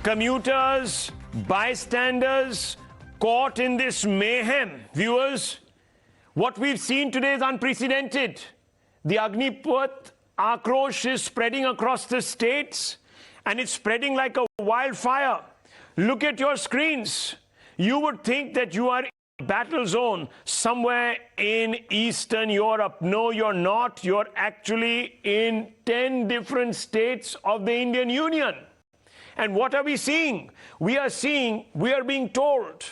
commuters, bystanders caught in this mayhem. Viewers, what we've seen today is unprecedented. The Agnipath Recruitment is spreading across the states, and it's spreading like a wildfire. Look at your screens. You would think that you are in a battle zone somewhere in Eastern Europe. No, you're not. You're actually in 10 different states of the Indian Union. And what are we seeing? We are being told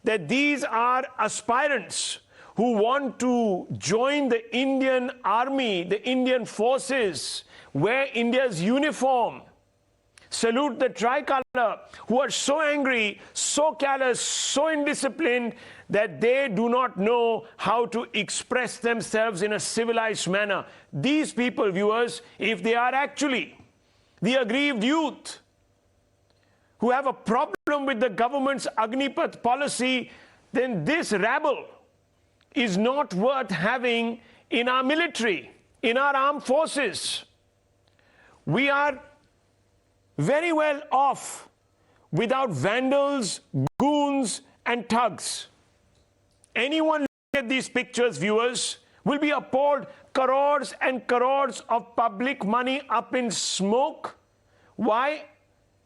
that these are aspirants who want to join the Indian army, the Indian forces, wear India's uniform, salute the tricolour, who are so angry, so callous, so indisciplined that they do not know how to express themselves in a civilized manner. These people, viewers, if they are actually the aggrieved youth who have a problem with the government's Agnipath policy, then this rabble is not worth having in our military, in our armed forces. We are very well off without vandals, goons, and thugs. Anyone looking at these pictures, viewers, will be appalled. Crores and crores of public money up in smoke. Why?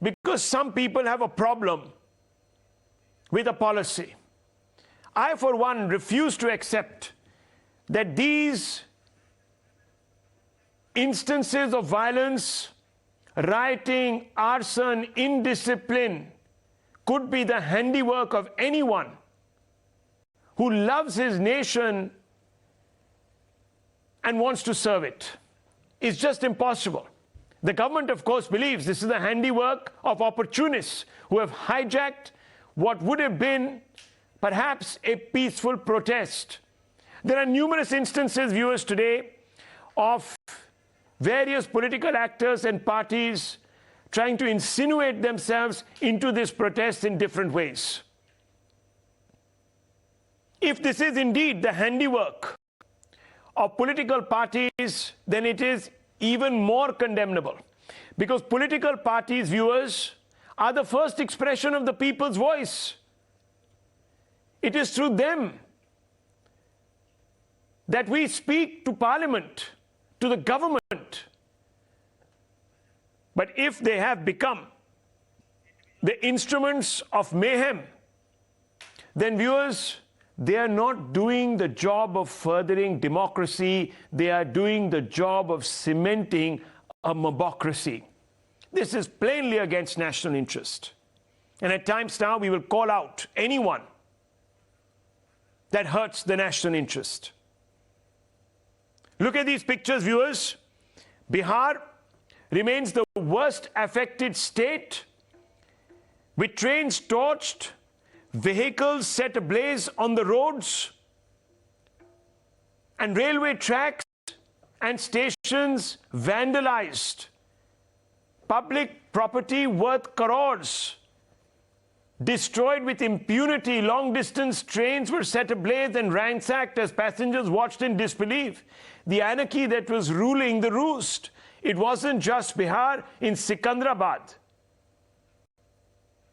Because some people have a problem with a policy. I, for one, refuse to accept that these instances of violence, rioting, arson, indiscipline could be the handiwork of anyone who loves his nation and wants to serve it. It's just impossible. The government, of course, believes this is the handiwork of opportunists who have hijacked what would have been perhaps a peaceful protest. There are numerous instances, viewers, today of various political actors and parties trying to insinuate themselves into this protest in different ways. If this is indeed the handiwork of political parties, then it is even more condemnable, because political parties, viewers, are the first expression of the people's voice. It is through them that we speak to Parliament, to the government. But if they have become the instruments of mayhem, then, viewers, they are not doing the job of furthering democracy. They are doing the job of cementing a mobocracy. This is plainly against national interest. And at times now, we will call out anyone that hurts the national interest. Look at these pictures, viewers. Bihar remains the worst affected state, with trains torched, vehicles set ablaze on the roads, and railway tracks and stations vandalized. Public property worth crores destroyed with impunity. Long-distance trains were set ablaze and ransacked as passengers watched in disbelief. The anarchy that was ruling the roost. It wasn't just Bihar. In Secunderabad,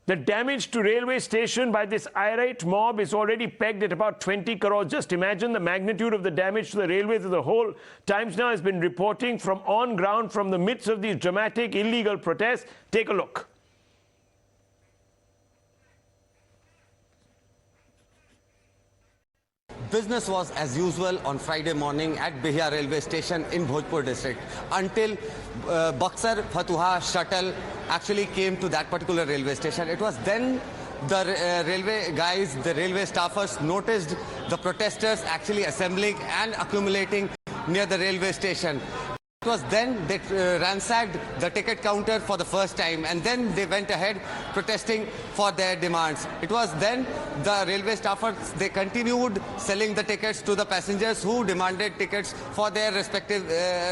the damage to railway station by this irate mob is already pegged at about 20 crores. Just imagine the magnitude of the damage to the railways as a whole. Times Now has been reporting from on ground, from the midst of these dramatic illegal protests. Take a look. Business was as usual on Friday morning at Bihar railway station in Bhojpur district until Buxar Fatuha shuttle actually came to that particular railway station. It was then the railway guys, the railway staffers noticed the protesters actually assembling and accumulating near the railway station. It was then they ransacked the ticket counter for the first time, and then they went ahead protesting for their demands. It was then the railway staffers, they continued selling the tickets to the passengers who demanded tickets for their respective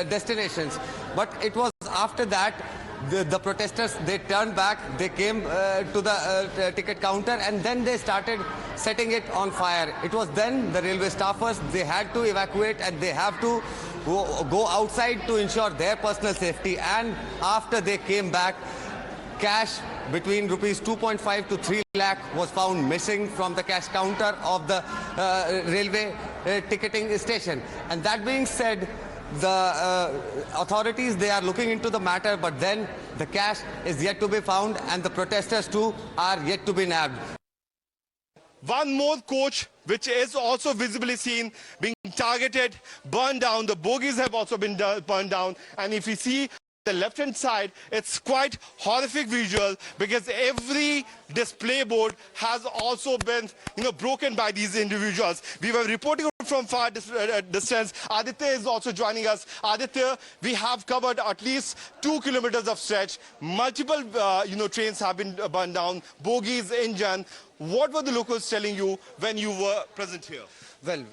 destinations. But it was after that the protesters, they turned back, they came to the ticket counter, and then they started setting it on fire. It was then the railway staffers, they had to evacuate and they have to go outside to ensure their personal safety. And after they came back, cash between rupees 2.5 to 3 lakh was found missing from the cash counter of the railway ticketing station. And that being said, the authorities, they are looking into the matter, but then the cash is yet to be found and the protesters too are yet to be nabbed. One more coach which is also visibly seen being targeted, burned down. The bogies have also been burned down. And if you see the left-hand side, it's quite horrific visual because every display board has also been, broken by these individuals. We were reporting from far distance. Aditya is also joining us. Aditya, we have covered at least 2 kilometers of stretch. Multiple, trains have been burned down, bogies, engine. What were the locals telling you when you were present here? Well,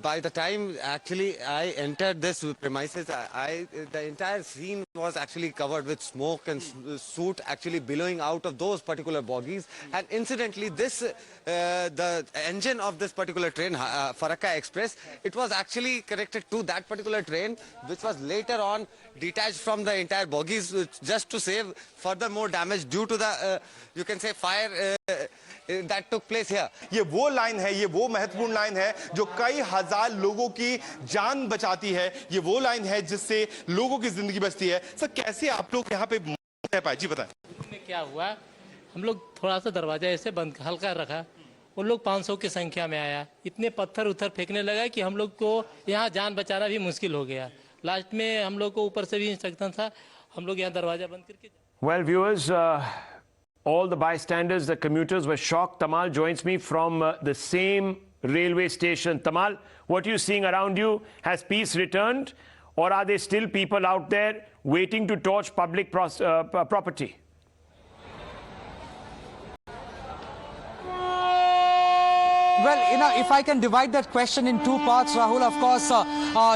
by the time actually I entered this premises, the entire scene was actually covered with smoke and soot actually billowing out of those particular bogies. And incidentally, the engine of this particular train, Farakka Express, it was actually connected to that particular train, which was later on detached from the entire bogies just to save further more damage due to the, you can say, fire that took place here. ये वो line है, ये वो महत्वपूर्ण line है जो कई हजार लोगों की जान बचाती है. ये वो लाइन है जिससे लोगों की जिंदगी बचती है. सर, कैसे आप लोग यहाँ पे रह पाए? जी बताएं. क्या हुआ, हम लोग थोड़ा सा दरवाजा ऐसे बंद हल्का रखा, उन लोग 500 की संख्या में आया, इतने पत्थर उथर फेंकने लगा कि हम लोग को यहाँ जान बचाना भी मुश्किल हो गया. लास्ट में हम लोग को ऊपर से भी इंस्ट्रक्शन था, हम लोग यहाँ दरवाजा बंद करके. Well, viewers, all the bystanders, the commuters were shocked. Tamal joins me from the same railway station. Tamal, what are you seeing around you? Has peace returned, or are there still people out there waiting to torch public property? Well, if I can divide that question in two parts, Rahul, of course,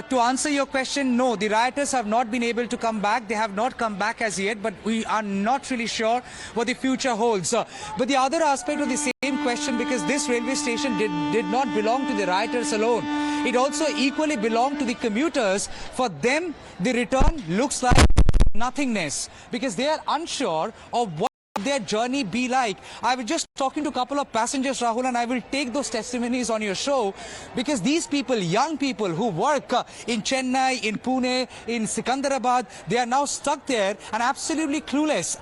to answer your question, no, the rioters have not been able to come back. They have not come back as yet, but we are not really sure what the future holds. But the other aspect of the same question, because this railway station did not belong to the rioters alone. It also equally belonged to the commuters. For them, the return looks like nothingness, because they are unsure of what their journey be like. I was just talking to a couple of passengers, Rahul, and I will take those testimonies on your show, because these people, young people who work in Chennai, in Pune, in Secunderabad, they are now stuck there and absolutely clueless,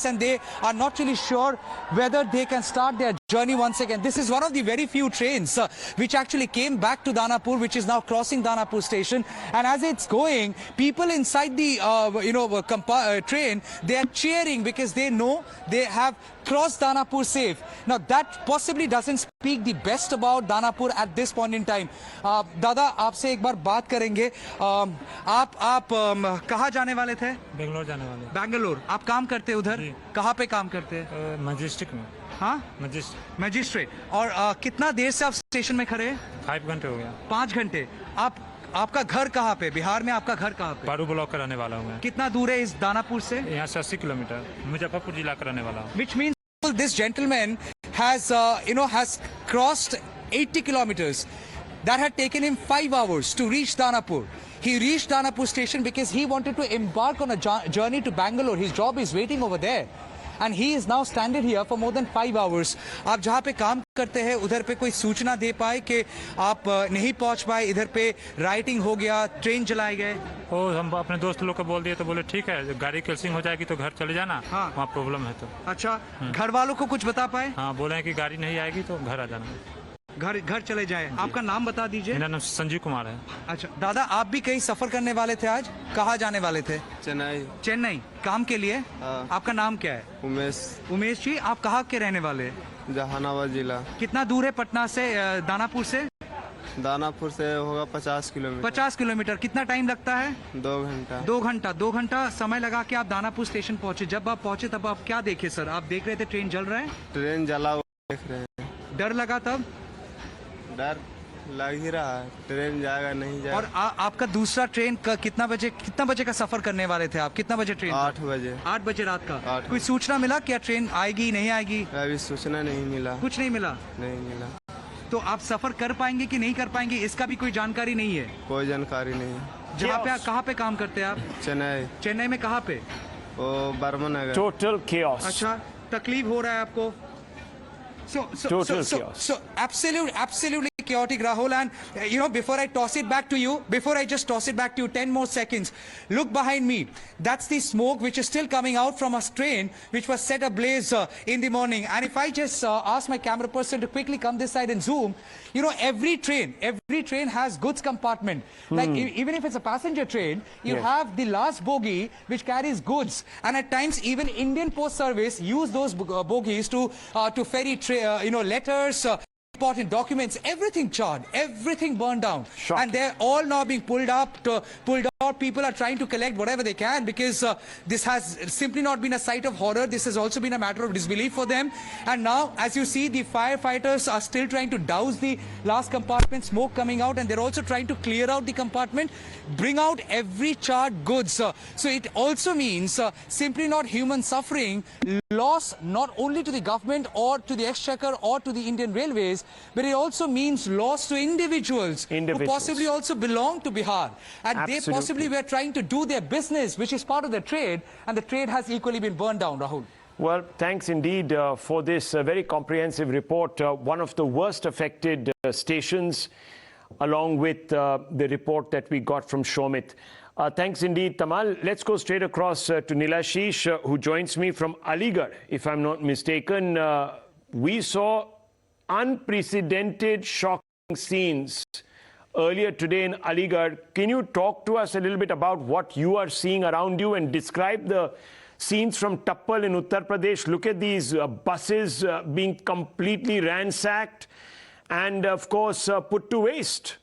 and they are not really sure whether they can start their journey once again. This is one of the very few trains which actually came back to Danapur, which is now crossing Danapur station, and as it's going, people inside the train, they are cheering because they know they have crossed Danapur safe. Now that possibly doesn't speak the best about Danapur at this point in time. दादा, आपसे एक बार बात करेंगे. आप कहाँ जाने वाले थे? बेंगलोर जाने वाले. बेंगलोर. आप काम करते हैं उधर? कहाँ पे काम करते हैं? मजिस्ट्रेट में. हाँ, मजिस्ट्रेट. और कितना देर से आप स्टेशन में खड़े हैं? 5 घंटे हो गया. 5 घंटे. आपका घर कहाँ पे? बिहार में आपका घर कहाँ पे? बारू ब्लॉक का रहने वाला हूँ मैं. कितना दूर है इस दानापुर से? यहाँ से 80 किलोमीटर. मुजफ्फरपुर जिला का रहने वाला हूँ. Which means this gentleman has crossed 80 kilometers. That had taken him 5 hours to reach Danapur. He reached Danapur station because he wanted to embark on a journey to Bangalore. His job is waiting over there. And he is now stranded here for more than 5 hours. आप जहाँ पे काम करते हैं उधर पे कोई सूचना दे पाए कि आप नहीं पहुँच पाए, इधर पे राइटिंग हो गया, ट्रेन चलाए गए? हम अपने दोस्त लोग को बोल दिए तो बोले ठीक है, गाड़ी कैंसिलिंग हो जाएगी तो घर चले जाना. हाँ, वहाँ प्रॉब्लम है तो. अच्छा, घर वालों को कुछ बता पाए? हाँ, बोले कि गाड़ी नहीं आएगी तो घर आ जाना. घर चले जाए. आपका नाम बता दीजिए. मेरा नाम संजीव कुमार है. अच्छा दादा, आप भी कहीं सफर करने वाले थे आज? कहाँ जाने वाले थे? चेन्नई. काम के लिए? आपका नाम क्या है? उमेश जी. आप कहाँ के रहने वाले? जहानाबाद जिला. कितना दूर है पटना से, दानापुर से? दानापुर से होगा 50 किलोमीटर. 50 किलोमीटर. कितना टाइम लगता है? 2 घंटा समय लगा के आप दानापुर स्टेशन पहुँचे. जब आप पहुँचे तब आप क्या देखे सर? आप देख रहे थे ट्रेन जल रहा है? ट्रेन जला हुआ देख रहे हैं. डर लगा तब? डर लग ही रहा है, ट्रेन जाएगा नहीं जाएगा. और आपका दूसरा ट्रेन कितना बजे का सफर करने वाले थे आप? कितना बजे ट्रेन? 8 बजे. 8 बजे रात का. कोई सूचना मिला क्या ट्रेन आएगी नहीं आएगी? अभी सूचना नहीं मिला. कुछ नहीं मिला? नहीं मिला. तो आप सफर कर पाएंगे कि नहीं कर पाएंगे, इसका भी कोई जानकारी नहीं है? कोई जानकारी नहीं. कहाँ पे काम करते हैं आप? चेन्नई. चेन्नई में कहाँ पे? वो बर्मन नगर Total chaos. अच्छा तकलीफ हो रहा है आपको? Total chaos. So absolutely chaotic, Rahul. And before I toss it back to you, 10 more seconds. Look behind me. That's the smoke which is still coming out from a train which was set ablaze in the morning. And if I just ask my camera person to quickly come this side and zoom, every train has goods compartment. Like even if it's a passenger train, you have the last bogie which carries goods. And at times even Indian Post Service use those bogies to ferry letters, important documents, everything charred, everything burned down. Shocking. And they're all now being pulled out. People are trying to collect whatever they can, because this has simply not been a sight of horror. This has also been a matter of disbelief for them. And now, as you see, the firefighters are still trying to douse the last compartment, smoke coming out, and they're also trying to clear out the compartment, bring out every charred goods. So it also means simply not human suffering, loss not only to the government or to the exchequer or to the Indian Railways, but it also means loss to individuals who possibly also belong to Bihar. And Absolutely. they possibly were trying to do their business, which is part of their trade, and the trade has equally been burned down, Rahul. Well, thanks indeed for this very comprehensive report. One of the worst affected stations, along with the report that we got from Shomit. Thanks indeed, Tamal. Let's go straight across to Nilashish, who joins me from Aligarh, if I'm not mistaken. We saw unprecedented shocking scenes earlier today in Aligarh. Can you talk to us a little bit about what you are seeing around you and describe the scenes from Tappal in Uttar Pradesh? Look at these buses being completely ransacked and, of course, put to waste.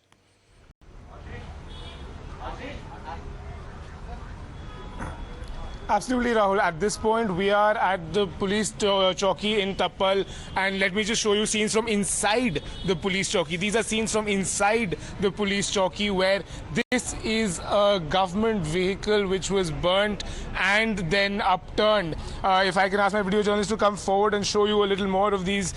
Absolutely, Rahul. At this point, we are at the police chowki in Tappal, and let me just show you scenes from inside the police chowki. These are scenes from inside the police chowki, where this is a government vehicle which was burnt and then upturned. If I can ask my video journalist to come forward and show you a little more of these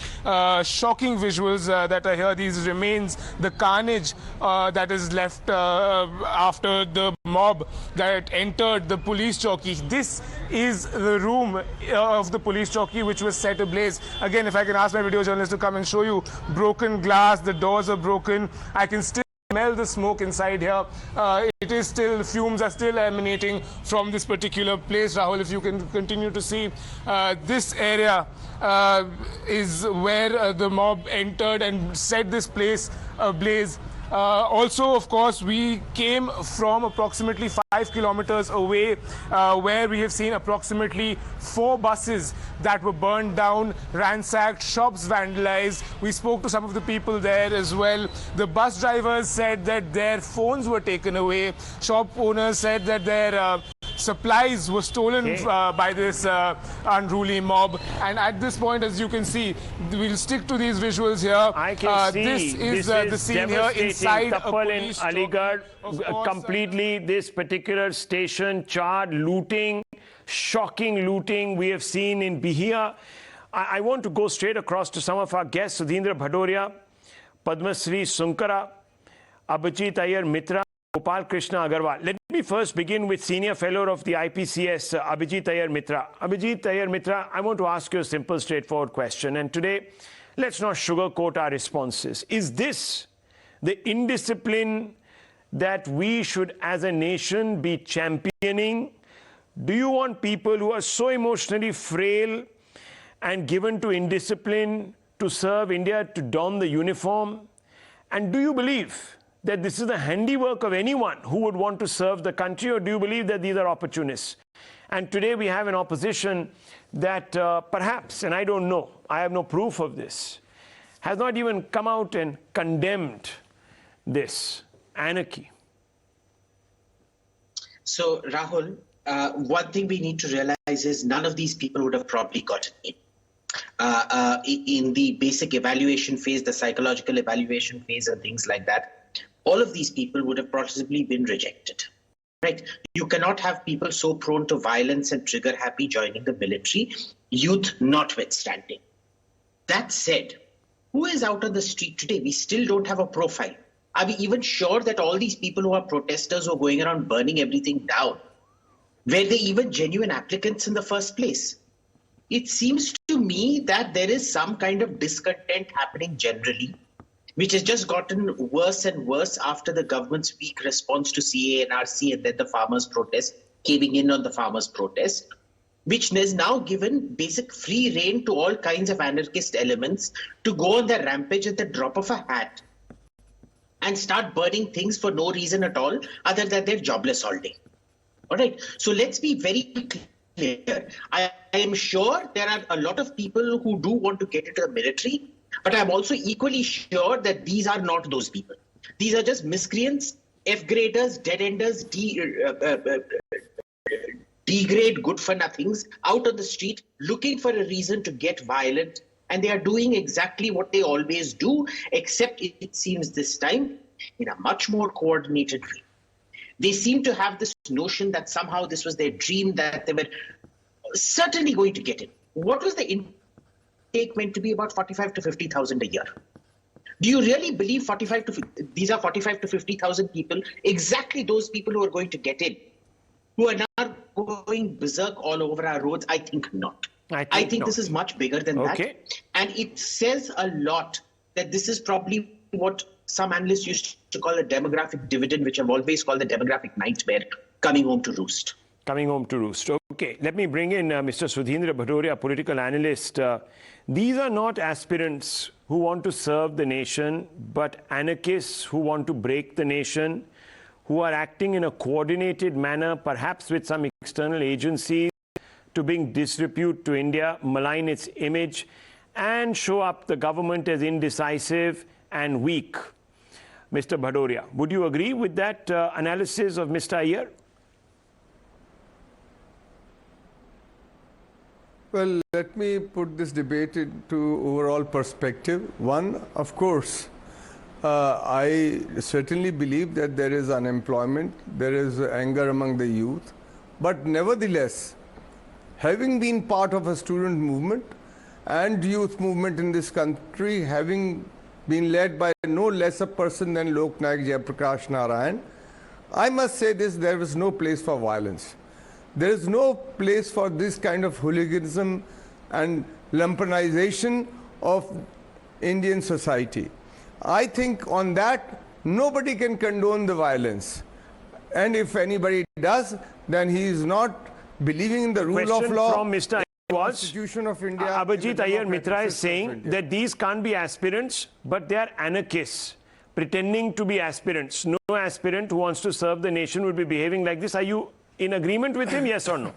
shocking visuals that are here, these remains, the carnage that is left after the mob that entered the police chowki. This is the room of the police chowki which was set ablaze. Again, if I can ask my video journalist to come and show you, broken glass, the doors are broken. I can still smell the smoke inside here. It is still, fumes are still emanating from this particular place. Rahul, if you can continue to see, this area is where the mob entered and set this place ablaze. Also, of course, we came from approximately 5 kilometers away, where we have seen approximately 4 buses that were burned down, ransacked, shops vandalized. We spoke to some of the people there as well. The bus drivers said that their phones were taken away. Shop owners said that their supplies were stolen by this unruly mob. And at this point, as you can see, we'll stick to these visuals here. I can see this is the scene here inside a police in Aligarh. Completely, this particular station charred, looting, shocking looting we have seen in Bihar. I want to go straight across to some of our guests: Sudhindra Bhadoria, Padmasri Sunkara, Abhijit Iyer Mitra, Gopal Agarwal. Let me first begin with Senior Fellow of the IPCS, Abhijit Iyer Mitra. Abhijit Iyer Mitra, I want to ask you a simple, straightforward question. And today, let's not sugarcoat our responses. Is this the indiscipline that we should, as a nation, be championing? Do you want people who are so emotionally frail and given to indiscipline to serve India, to don the uniform? And do you believe that this is the handiwork of anyone who would want to serve the country, or do you believe that these are opportunists? And today we have an opposition that perhaps, and I don't know, I have no proof of this, has not even come out and condemned this anarchy. So, Rahul, one thing we need to realize is none of these people would have probably gotten in the basic evaluation phase, the psychological evaluation phase and things like that. All of these people would have possibly been rejected, right? You cannot have people so prone to violence and trigger happy joining the military, youth notwithstanding. That said, who is out on the street today? We still don't have a profile. Are we even sure that all these people who are protesters who are going around burning everything down Were they even genuine applicants in the first place? It seems to me that there is some kind of discontent happening generally, which has just gotten worse and worse after the government's weak response to CA and RC and then the farmers' protest, caving in on the farmers' protest, which has now given basic free rein to all kinds of anarchist elements to go on their rampage at the drop of a hat and start burning things for no reason at all other than they're jobless all day. All right. So let's be very clear. I am sure there are a lot of people who do want to get into the military, but I'm also equally sure that these are not those people. These are just miscreants, F-graders, dead-enders, degrade good-for-nothings out on the street looking for a reason to get violent, and they are doing exactly what they always do, except it seems this time in a much more coordinated way. They seem to have this notion that somehow this was their dream, that they were certainly going to get in. What was the intake meant to be? About 45 to 50,000 a year. Do you really believe these are 45 to 50,000 people, exactly those people who are going to get in, who are now going berserk all over our roads? I think not. I think this is much bigger than that. And it says a lot that this is probably what some analysts used to call a demographic dividend, which I've always called the demographic nightmare, coming home to roost. Coming home to roost. Okay, let me bring in Mr. Sudhindra Bhadoria, political analyst. These are not aspirants who want to serve the nation, but anarchists who want to break the nation, who are acting in a coordinated manner, perhaps with some external agencies, to bring disrepute to India, malign its image, and show up the government as indecisive and weak. Mr. Bhadoria, would you agree with that analysis of Mr. Iyer? Well, let me put this debate into overall perspective. One, of course, I certainly believe that there is unemployment, there is anger among the youth, but nevertheless, having been part of a student movement and youth movement in this country, having been led by no less a person than Lok Nayak Jayaprakash Narayan, I must say this: there was no place for violence. There is no place for this kind of hooliganism and lumpenization of Indian society. I think on that, nobody can condone the violence. And if anybody does, then he is not believing in the rule of law. From Mr. was Constitution of India. Abhijit Iyer Mitra is saying that these can't be aspirants, but they are anarchists pretending to be aspirants. No aspirant who wants to serve the nation would be behaving like this. Are you in agreement with him, yes or no?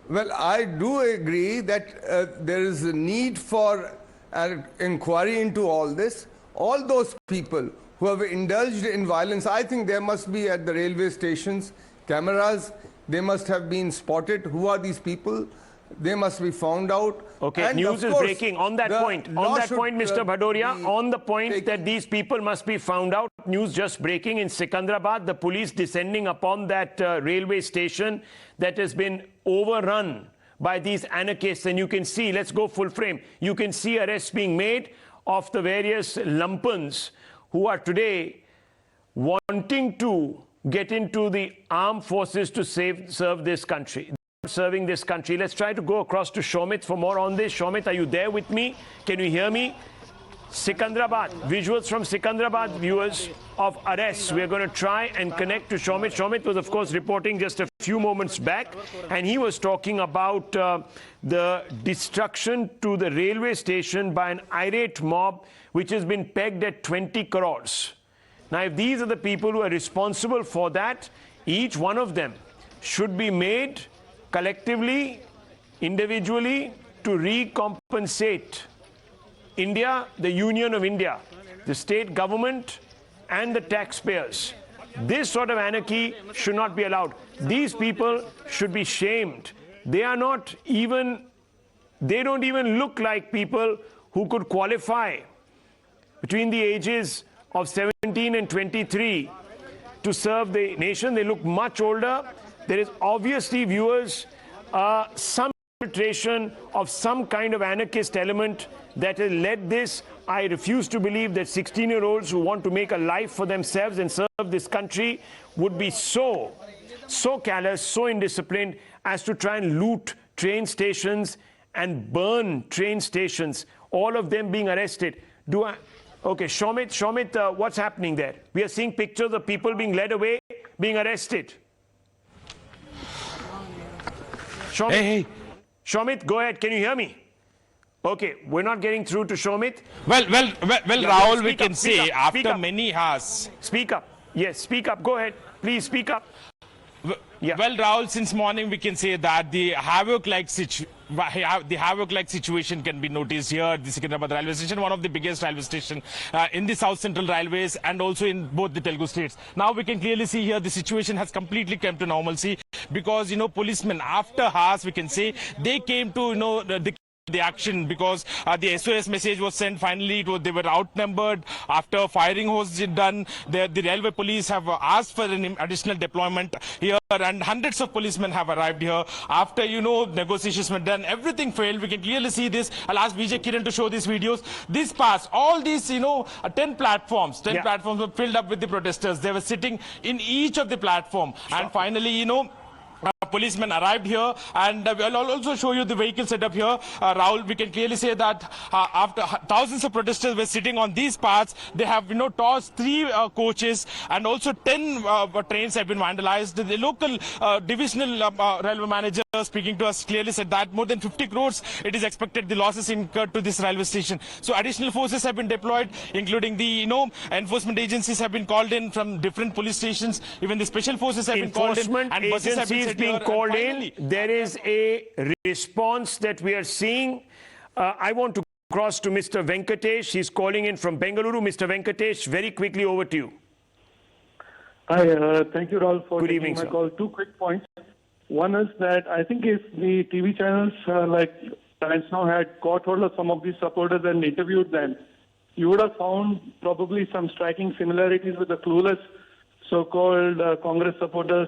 Well, I do agree that there is a need for an inquiry into all this. All those people who have indulged in violence, I think there must be at the railway stations cameras. They must have been spotted. Who are these people? They must be found out. Okay, and news is breaking on that point. On that point, Mr. Bhadoria, on the point that these people must be found out, news just breaking in Secunderabad, the police descending upon that railway station that has been overrun by these anarchists. And you can see, let's go full frame, you can see arrests being made of the various lumpens who are today wanting to get into the armed forces to serve this country. Serving this country. Let's try to go across to Shomit for more on this. Shomit, are you there with me? Can you hear me? Secunderabad, visuals from Secunderabad, viewers of arrests. We're going to try and connect to Shomit. Shomit was, of course, reporting just a few moments back, and he was talking about the destruction to the railway station by an irate mob, which has been pegged at 20 crores. Now, if these are the people who are responsible for that, each one of them should be made collectively, individually, to recompensate India, the Union of India, the state government and the taxpayers. This sort of anarchy should not be allowed. These people should be shamed. They are not even, they don't even look like people who could qualify between the ages of 17 and 23 to serve the nation. They look much older. There is obviously, viewers, some infiltration of some kind of anarchist element that has led this I refuse to believe that 16-year-olds who want to make a life for themselves and serve this country would be so callous, so indisciplined as to try and loot train stations and burn train stations, all of them being arrested. Okay, Shomit, what's happening there? We are seeing pictures of people being led away, being arrested. Shomit, Hey. Shomit, go ahead. Can you hear me? Okay, we're not getting through to Shomit. Well, Rahul, we can speak say up, after many hours. Speak up. Yes, speak up. Go ahead. Please speak up. Yeah. Well, Rahul, since morning we can say that the havoc-like situation can be noticed here. The Secunderabad railway station, one of the biggest railway station in the South Central Railways and also in both the Telugu states. Now we can clearly see here the situation has completely come to normalcy because, policemen after hours, we can say, they came to, the action because the SOS message was sent. Finally, they were outnumbered. After firing was done, the railway police have asked for an additional deployment here, and hundreds of policemen have arrived here. After, negotiations were done, everything failed. We can clearly see this. I'll ask Vijay Kiran to show these videos. This pass, all these, 10 platforms were filled up with the protesters. They were sitting in each of the platform. And finally, policemen arrived here, and I'll also show you the vehicle setup here. Rahul, we can clearly say that after thousands of protesters were sitting on these paths, they have tossed 3 coaches and also 10 trains have been vandalized. The local divisional railway manager speaking to us clearly said that more than 50 crores it is expected the losses incurred to this railway station. So additional forces have been deployed, including the enforcement agencies have been called in from different police stations. Even the special forces have been called in, and buses have been being called in. There is a response that we are seeing. I want to cross to Mr. Venkatesh. He's calling in from Bengaluru. Mr. Venkatesh, very quickly over to you. Hi, thank you, Rahul, for taking my sir. call. 2 quick points. One is that I think if the TV channels like Times Now had caught hold of some of these supporters and interviewed them, you would have found probably some striking similarities with the clueless so-called Congress supporters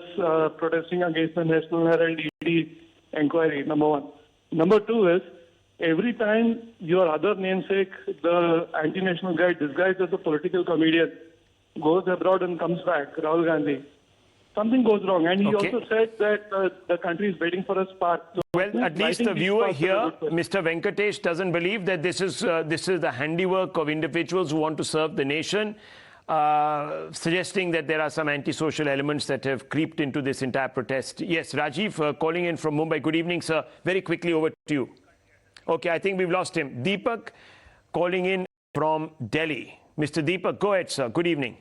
protesting against the National Herald ED inquiry, number one. Number two is, every time your other namesake, the anti-national guy disguised as a political comedian, goes abroad and comes back, Rahul Gandhi, something goes wrong. And he also said that the country is waiting for a spark. So well, at least the viewer here, Mr. Venkatesh, doesn't believe that this is the handiwork of individuals who want to serve the nation. Suggesting that there are some antisocial elements that have creeped into this entire protest. Yes, Rajiv, calling in from Mumbai. Good evening, sir. Very quickly over to you. Okay, I think we've lost him. Deepak, calling in from Delhi. Mr. Deepak, go ahead, sir. Good evening.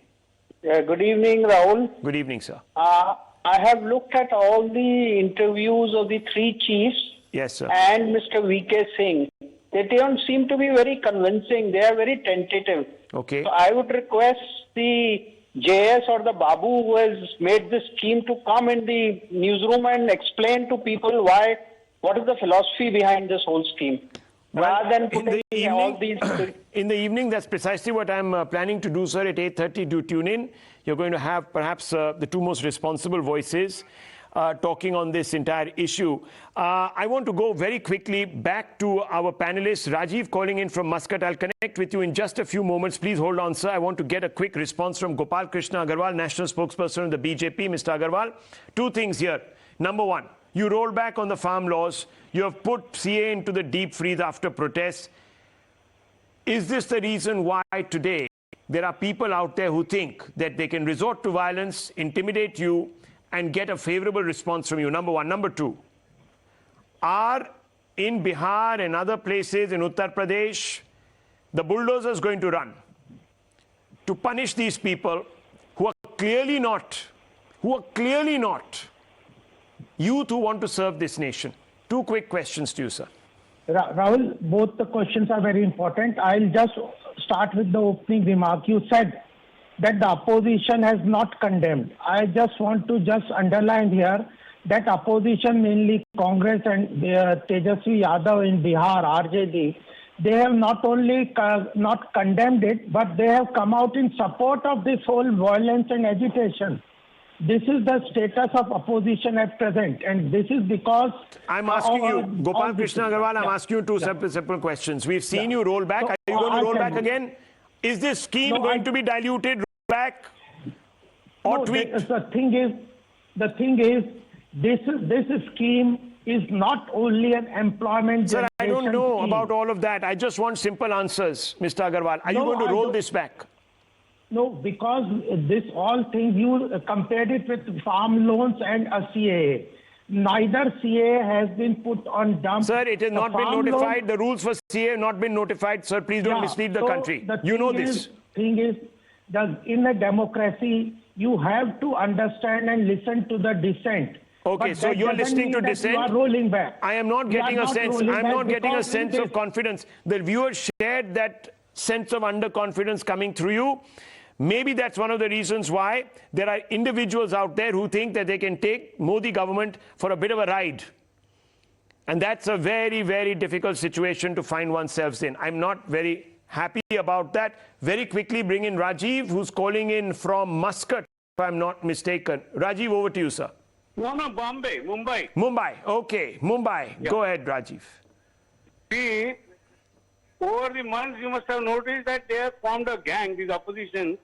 Yeah, good evening, Rahul. Good evening, sir. I have looked at all the interviews of the 3 chiefs. Yes, sir. And Mr. V.K. Singh. They don't seem to be very convincing. They are very tentative. Okay. So I would request the JS or the Babu who has made this scheme to come in the newsroom and explain to people what is the philosophy behind this whole scheme. Rather than putting all these... In the evening, that's precisely what I'm planning to do, sir, at 8:30. Do tune in. You're going to have perhaps the 2 most responsible voices talking on this entire issue. I want to go very quickly back to our panelists. Rajiv calling in from Muscat. I'll connect with you in just a few moments. Please hold on, sir. I want to get a quick response from Gopal Agarwal, National Spokesperson of the BJP. Mr. Agarwal, 2 things here. Number 1, you roll back on the farm laws. You have put CA into the deep freeze after protests. Is this the reason why today there are people out there who think that they can resort to violence, intimidate you, and get a favorable response from you? Number 1. Number 2, are in Bihar and other places in Uttar Pradesh, the bulldozers going to run to punish these people who are clearly not youth who want to serve this nation? 2 quick questions to you, sir. Rahul, both the questions are very important. I'll just start with the opening remark. You said that the opposition has not condemned. I just want to underline here that opposition, mainly Congress and Tejasvi Yadav in Bihar, RJD, they have not only not condemned it, but they have come out in support of this whole violence and agitation. This is the status of opposition at present, and this is because I'm asking you, Gopal Krishna Agarwal, I'm asking you two simple questions. We've seen you roll back. So, Are you going to I'll roll tell back you. again? Is this scheme going to be diluted, roll back, or No, tweaked? the thing is, this scheme is not only an employment. Sir, I don't know scheme. about all of that. I just want simple answers, Mr. Agarwal. Are you going to roll this back? No, because this all things you compared it with farm loans and a CAA. Neither CAA has been put on dump. Sir, it has not been notified. The rules for CAA have not been notified. Sir, please don't mislead the country. You know this. Thing is, in a democracy, you have to understand and listen to the dissent. Okay, But so that you're doesn't listening to mean that dissent. You are rolling back. I am not You getting are a not sense. rolling I'm back not getting a because sense of confidence. The viewers shared that sense of underconfidence coming through you. Maybe that's one of the reasons why there are individuals out there who think that they can take Modi government for a bit of a ride. And that's a very, very difficult situation to find oneself in. I'm not very happy about that. Very quickly bring in Rajiv, who's calling in from Muscat, if I'm not mistaken. Rajiv, over to you, sir. No, Bombay, Mumbai. Mumbai, okay, Mumbai. Yeah. Go ahead, Rajiv. See, over the months you must have noticed that they have formed a gang, these opposition,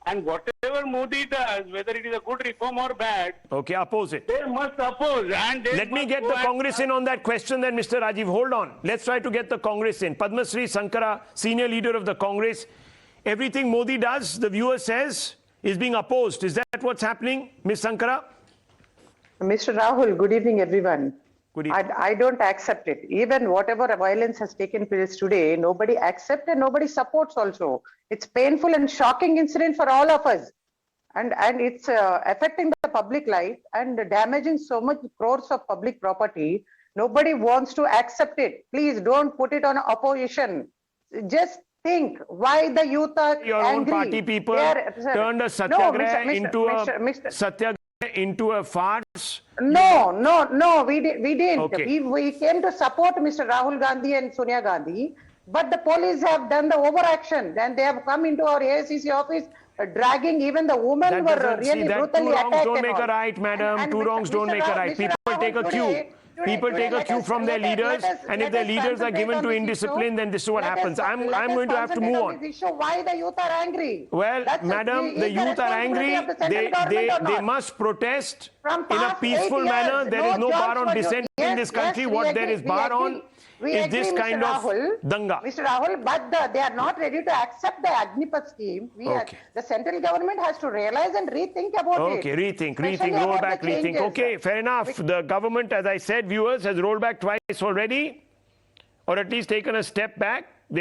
and whatever Modi does, whether it is a good reform or bad, okay, oppose it. They must oppose. And they let me get the Congress in on that question then, Mr. Rajiv. Hold on. Let's try to get the Congress in. Padma Shri Sankara, senior leader of the Congress. Everything Modi does, the viewer says, is being opposed. Is that what's happening, Ms. Sankara? Mr. Rahul, good evening, everyone. Good evening. I don't accept it. Even whatever violence has taken place today, nobody accepts and nobody supports also. It's painful and shocking incident for all of us. And it's affecting the public life and damaging so much crores of public property. Nobody wants to accept it. Please don't put it on opposition. Just think why the youth are Your angry. own party people turned a satyagraha into a farce. No, we didn't. Okay. We came to support Mr. Rahul Gandhi and Sonia Gandhi, but the police have done the overaction. Then they have come into our AICC office, dragging even the women were really brutally attacked. Two wrongs don't make a right, madam. Two wrongs don't make a right. People take a cue. People take a cue from their leaders, and if their leaders are given to indiscipline, then this is what happens. I'm going to have to move on. Why the youth are angry? Well, madam, the youth are angry. They must protest in a peaceful manner. There is no bar on dissent in this country. What there is bar on is this kind of danga. Mr. Rahul, but they are not ready to accept the Agnipath scheme. The central government has to realize and rethink about it. Okay, rethink, roll back, rethink. Okay, fair enough. The government, as I said, viewers, has rolled back twice already, or at least taken a step back.